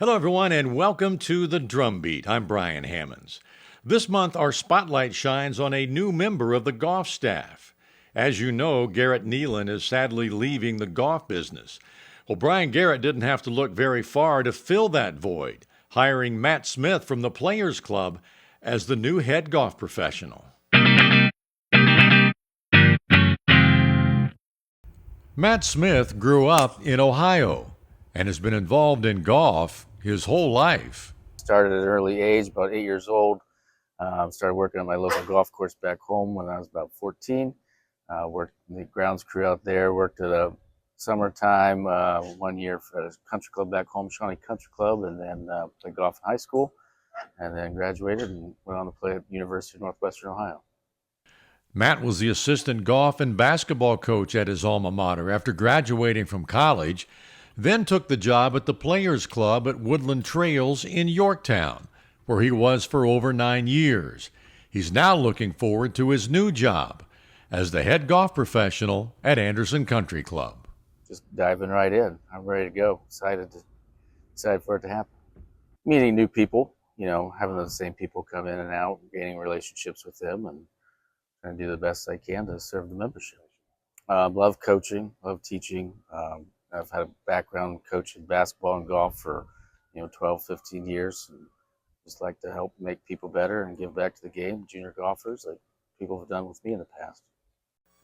Hello, everyone, and welcome to the Drumbeat. I'm Brian Hammonds. This month, our spotlight shines on a new member of the golf staff. As you know, Garrett Nealon is sadly leaving the golf business. Well, Brian Garrett didn't have to look very far to fill that void, hiring Matt Smith from the Players Club as the new head golf professional. Matt Smith grew up in Ohio and has been involved in golf his whole life. Started at an early age, about 8 years old. Started working at my local golf course back home when I was about 14. Worked in the grounds crew out there, worked at a summertime 1 year at a country club back home, Shawnee Country Club, and then played golf in high school, and then graduated and went on to play at the University of Northwestern Ohio. Matt was the assistant golf and basketball coach at his alma mater after graduating from college, then took the job at the Players Club at Woodland Trails in Yorktown, where he was for over 9 years. He's now looking forward to his new job as the head golf professional at Anderson Country Club. Just diving right in. I'm ready to go. Excited for it to happen. Meeting new people, having the same people come in and out, gaining relationships with them, and trying to do the best I can to serve the membership. Love coaching, love teaching. I've had a background coaching basketball and golf for 12, 15 years, and just like to help make people better and give back to the game, junior golfers, like people have done with me in the past.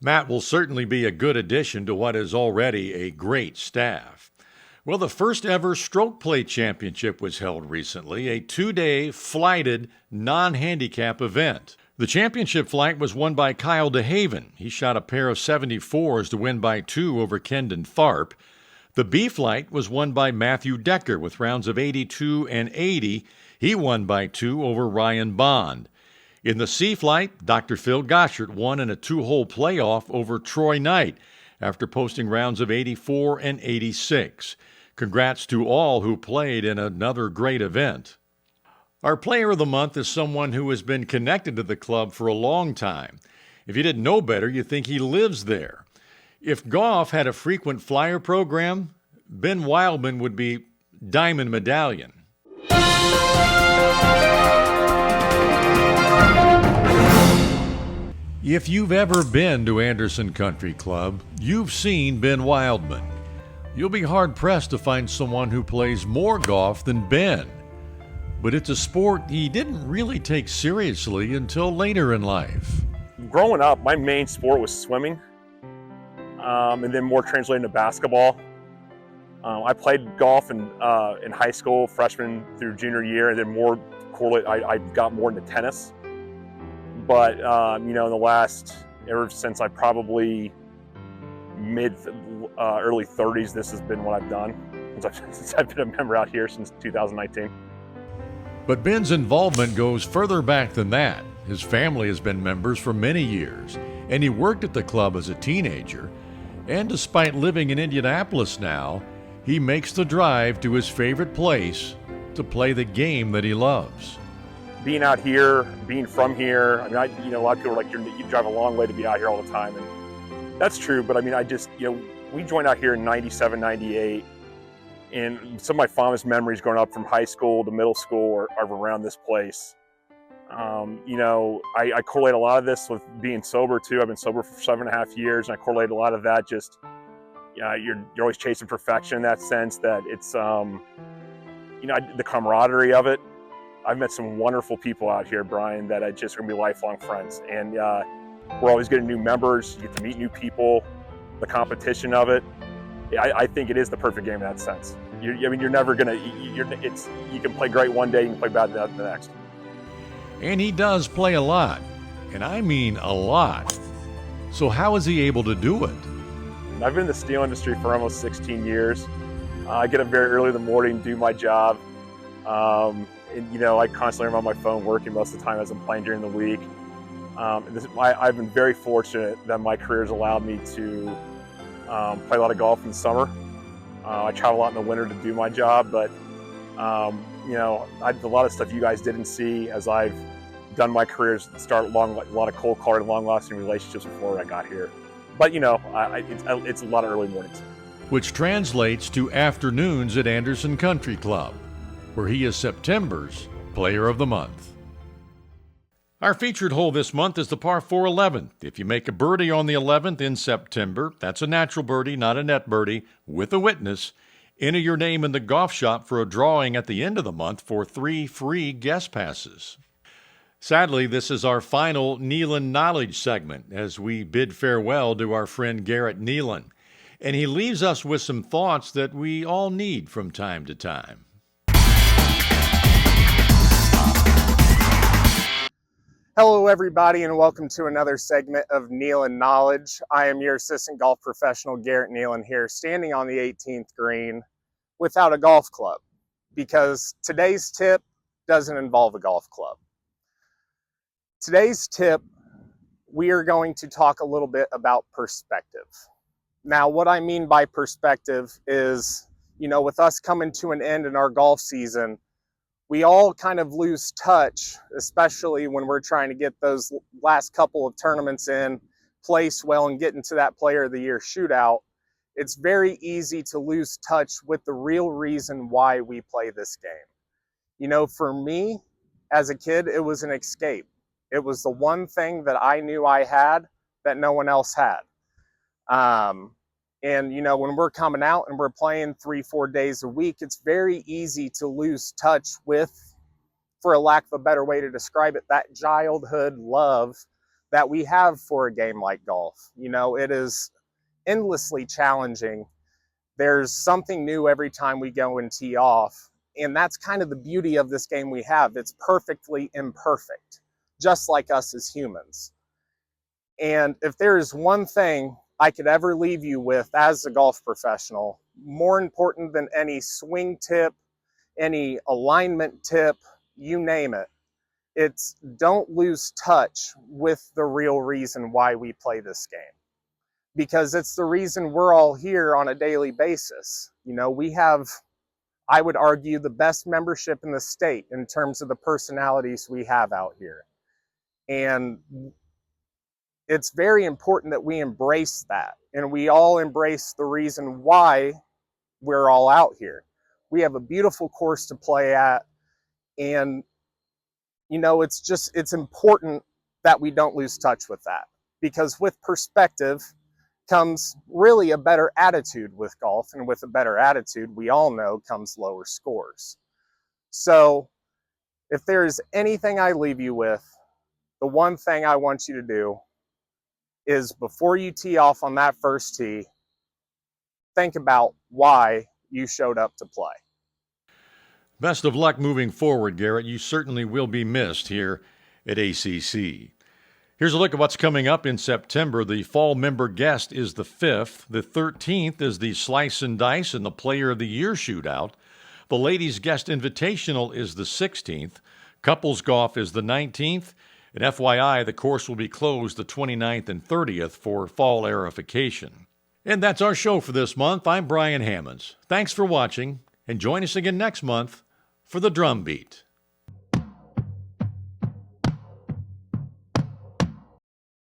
Matt will certainly be a good addition to what is already a great staff. Well, the first ever Stroke Play Championship was held recently, a 2-day flighted non-handicap event. The championship flight was won by Kyle DeHaven. He shot a pair of 74s to win by 2 over Kendon Tharp. The B flight was won by Matthew Decker with rounds of 82 and 80. He won by 2 over Ryan Bond. In the C flight, Dr. Phil Goshert won in a 2-hole playoff over Troy Knight after posting rounds of 84 and 86. Congrats to all who played in another great event. Our player of the month is someone who has been connected to the club for a long time. If you didn't know better, you'd think he lives there. If golf had a frequent flyer program, Ben Wildman would be Diamond Medallion. If you've ever been to Anderson Country Club, you've seen Ben Wildman. You'll be hard-pressed to find someone who plays more golf than Ben. But it's a sport he didn't really take seriously until later in life. Growing up, my main sport was swimming, and then more translating to basketball. I played golf in high school, freshman through junior year, and then more correlate. I got more into tennis. But in the last, ever since I probably early 30s, this has been what I've done since I've been a member out here since 2019. But Ben's involvement goes further back than that. His family has been members for many years, and he worked at the club as a teenager. And despite living in Indianapolis now, he makes the drive to his favorite place to play the game that he loves. Being out here, being from here, a lot of people are like, you drive a long way to be out here all the time, and that's true. But we joined out here in 97, 98. And some of my fondest memories growing up from high school to middle school are around this place. I correlate a lot of this with being sober too. I've been sober for 7.5 years, and I correlate a lot of that just, you're always chasing perfection in that sense, that it's, the camaraderie of it. I've met some wonderful people out here, Brian, that are just going to be lifelong friends. And we're always getting new members, you get to meet new people, the competition of it. I think it is the perfect game in that sense. You're never gonna. You can play great one day, you can play bad the next. And he does play a lot, and I mean a lot. So how is he able to do it? I've been in the steel industry for almost 16 years. I get up very early in the morning, do my job, and I constantly am on my phone working most of the time as I'm playing during the week. I've been very fortunate that my career has allowed me to play a lot of golf in the summer. I travel a lot in the winter to do my job, but I did a lot of stuff you guys didn't see as I've done my career, start a lot of cold calling, long-lasting relationships before I got here. But it's a lot of early mornings. Which translates to afternoons at Anderson Country Club. where he is September's Player of the Month. Our featured hole this month is the par 4 11th. If you make a birdie on the 11th in September, that's a natural birdie, not a net birdie, with a witness. Enter your name in the golf shop for a drawing at the end of the month for 3 free guest passes. Sadly, this is our final Nealon Knowledge segment as we bid farewell to our friend Garrett Nealon. And he leaves us with some thoughts that we all need from time to time. Hello, everybody, and welcome to another segment of Nealon Knowledge. I am your assistant golf professional, Garrett Nealon, here, standing on the 18th green without a golf club, because today's tip doesn't involve a golf club. Today's tip, we are going to talk a little bit about perspective. Now, what I mean by perspective is, with us coming to an end in our golf season, we all kind of lose touch, especially when we're trying to get those last couple of tournaments in, place well, and get into that Player of the Year shootout. It's very easy to lose touch with the real reason why we play this game. For me, as a kid, it was an escape. It was the one thing that I knew I had that no one else had. And, when we're coming out and we're playing 3-4 days a week, it's very easy to lose touch with, for a lack of a better way to describe it, that childhood love that we have for a game like golf. It is endlessly challenging. There's something new every time we go and tee off. And that's kind of the beauty of this game we have. It's perfectly imperfect, just like us as humans. And if there is one thing I could ever leave you with as a golf professional, more important than any swing tip, any alignment tip, you name it, it's don't lose touch with the real reason why we play this game. Because it's the reason we're all here on a daily basis. We have, I would argue, the best membership in the state in terms of the personalities we have out here. And it's very important that we embrace that, and we all embrace the reason why we're all out here. We have a beautiful course to play at, and it's important that we don't lose touch with that, because with perspective comes really a better attitude with golf, and with a better attitude, we all know, comes lower scores. So if there is anything I leave you with, the one thing I want you to do is, before you tee off on that first tee, think about why you showed up to play. Best of luck moving forward, Garrett. You certainly will be missed here at ACC. Here's a look at what's coming up in September. The fall member guest is the 5th. The 13th is the Slice and Dice and the Player of the Year shootout. The ladies guest invitational is the 16th. Couples golf is the 19th. And FYI, the course will be closed the 29th and 30th for fall aerification. And that's our show for this month. I'm Brian Hammonds. Thanks for watching, and join us again next month for the Drumbeat.